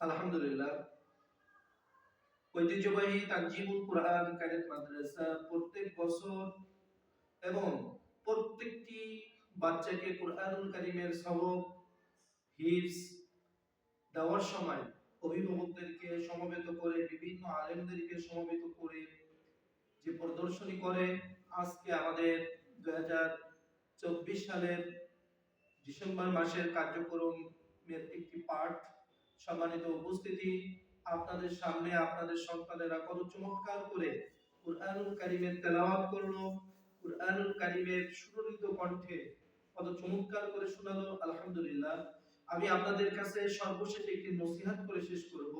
আলহামদুলিল্লাহ, ঐতিহ্যবাহী তানজিমুল কুরআন ক্যাডেট মাদ্রাসা প্রত্যেক বছর এবং প্রত্যেকটি বাচ্চাকে কুরআনুল কারীমের সবক হিফজ দেওয়ার সময় অভিভাবকদেরকে সমবেত করে, বিভিন্ন আলেমদেরকে সমবেত করে যে প্রদর্শনী করে, আজকে আমাদের 2024 সালের ডিসেম্বর মাসের কার্যক্রমের একটি পার্ট। সম্মানিত উপস্থিতি, আপনাদের সামনে আপনাদের সন্তানেরা কত চমৎকার করে কুরআনুল কারীমের তেলাওয়াত করলো, কুরআনুল কারীমের সুরলিত কণ্ঠে কত চমৎকার করে শোনালো। আলহামদুলিল্লাহ, আমি আপনাদের কাছে সর্বশেষ একটি নসিহত করে শেষ করব।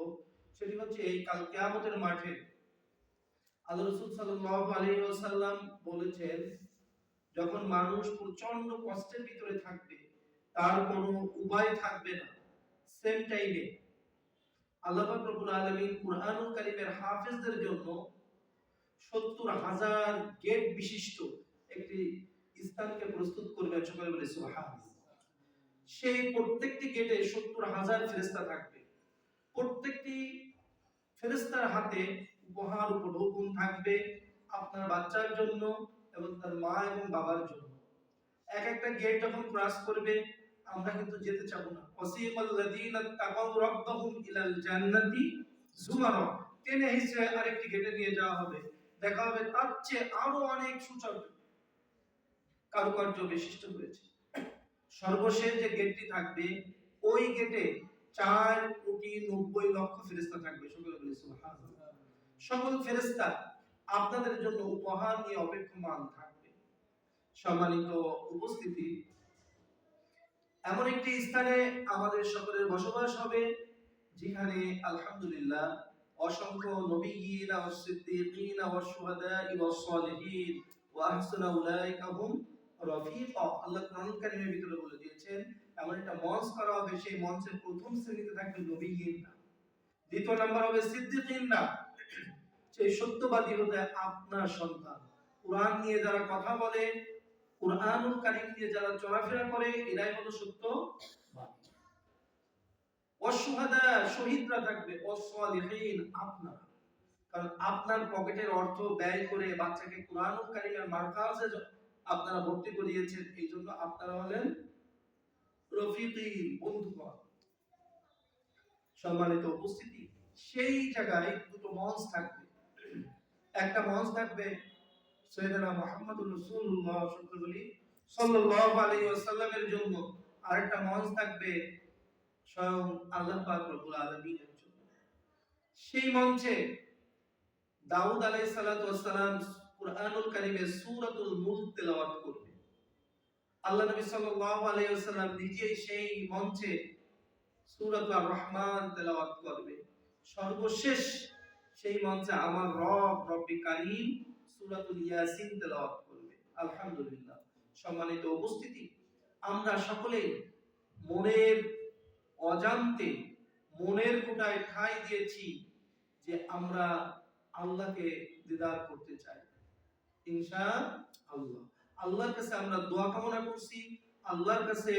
সেটি হচ্ছে, এই কাল কিয়ামতের মাঠে আল্লাহ রাসূল সাল্লাল্লাহু আলাইহি ওয়াসাল্লাম বলেছেন, যখন মানুষ প্রচন্ড কষ্টের ভিতরে থাকবে, তার কোনো উপায় থাকবে না, সেম টাইমে আল্লাহ পাক রব্বুল আলামিন কুরআনুল কারীমের হাফেজদের জন্য 70,000 গেট বিশিষ্ট একটি স্থানকে প্রস্তুত করবেন। সকলে বলে সুবহানাল্লাহ। সেই প্রত্যেকটি গেটে 70,000 ফেরেশতা থাকবে। প্রত্যেকটি ফেরেশতার হাতে উপহার উপঢৌকন থাকবে আপনার বাচ্চার জন্য এবং তার মা এবং বাবার জন্য। এক একটা গেট যখন ক্রস করবে, আমরা কিন্তু যেতে চাব না। ওয়াসিকাল্লাযীনা তাকাউ রাব্বাহুম ইলাল জান্নাতি যুমারা, টেনে হিচড়ে আরেকটি গেটে নিয়ে যাওয়া হবে। দেখা হবে তার চেয়ে আরো অনেক সূচক কারুকার্য বিশিষ্ট হয়েছে। সর্বশেষ যে গেটটি থাকবে, ওই গেটে 4,90,00,000 ফেরেশতা থাকবে। সকলে বলি সুবহানাল্লাহ। সকল ফেরেশতা আপনাদের জন্য উপহার নিয়ে অপেক্ষমান থাকবে। সম্মানিত উপস্থিতি, এমন একটি স্থানে আমাদের সকলের বসবাস হবে, যেখানে আলহামদুলিল্লাহ অসংখ্য নবিয়্যিন ওয়া সিদ্দীকিন ওয়া শুহাদা ওয়া সালিহিন ওয়া আহসানা উলাইকা হুম রাফিকা। আল্লাহ কোরআন কারীমের ভিতরে বলে দিয়েছেন, এমন একটা মঞ্চ করা হবে, সেই মঞ্চের প্রথম শ্রেণীতে থাকবে নবিয়্যিনরা, দ্বিতীয় নাম্বার হবে সিদ্দীকিনরা, সেই সত্যবাদী হবে আপনার সন্তান। কোরআন নিয়ে যারা কথা বলে, কুরআনুল কারীম নিয়ে যারা চলাফেরা করে, এরাই হলো সত্যবাদী। ওয়াশুহাদা, শহীদরা থাকবে, ওয়াসসালিহিন, আপনারা। কারণ আপনার পকেটের অর্থ ব্যয় করে বাচ্চাকে কুরআনুল কারীমের মারকাজে আপনারা ভর্তি করিয়েছেন, এইজন্য আপনারা হলেন রফিকিন, বন্ধুগণ। সম্মানিত উপস্থিতি, সেই জায়গায় দুটো মঞ্চ থাকবে। একটা মঞ্চ থাকবে সাইয়েদনা মুহাম্মদুর রাসূলুল্লাহ সাল্লাল্লাহু আলাইহি ওয়াসাল্লামের জন্য, আরেকটা মঞ্চ থাকবে স্বয়ং আল্লাহ পাক রব্বুল আলামিনের জন্য। সেই মঞ্চে দাউদ আলাইহিস সালাতু ওয়াস সালাম কুরআনুল কারীমের সূরাতুল মুলক তেলাওয়াত করবে। আল্লাহ নবী সাল্লাল্লাহু আলাইহি ওয়াসাল্লাম নিজেই সেই মঞ্চে সূরাতুর আর রহমান তেলাওয়াত করবে। সর্বশেষ সেই মঞ্চে আমার রব রব্বি কারীম সূরাতুল ইয়াসিন তেলাওয়াত করবে। আলহামদুলিল্লাহ। সম্মানিত উপস্থিতি, আমরা সকলে মনের অজান্তে, মনের কোটায় ঠাঁই দিয়েছি যে আমরা আল্লাহকে দিদার করতে চাই। ইনশাআল্লাহ আল্লাহর কাছে আমরা দোয়া কামনা করছি, আল্লাহর কাছে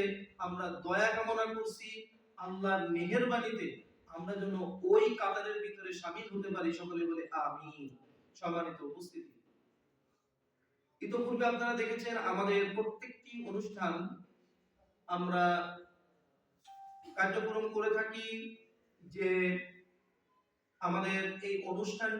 আমরা দয়া কামনা করছি, আল্লাহর মেহেরবানিতে আমরা যেন ওই কাতারের ভিতরে শামিল হতে পারি। সকলে বলে আমিন। সম্মানিত উপস্থিতি, ইতিপূর্বে আপনারা দেখেছেন আমাদের প্রত্যেকটি অনুষ্ঠান আমরা কার্যক্রম করে থাকি, যে আমাদের এই অনুষ্ঠান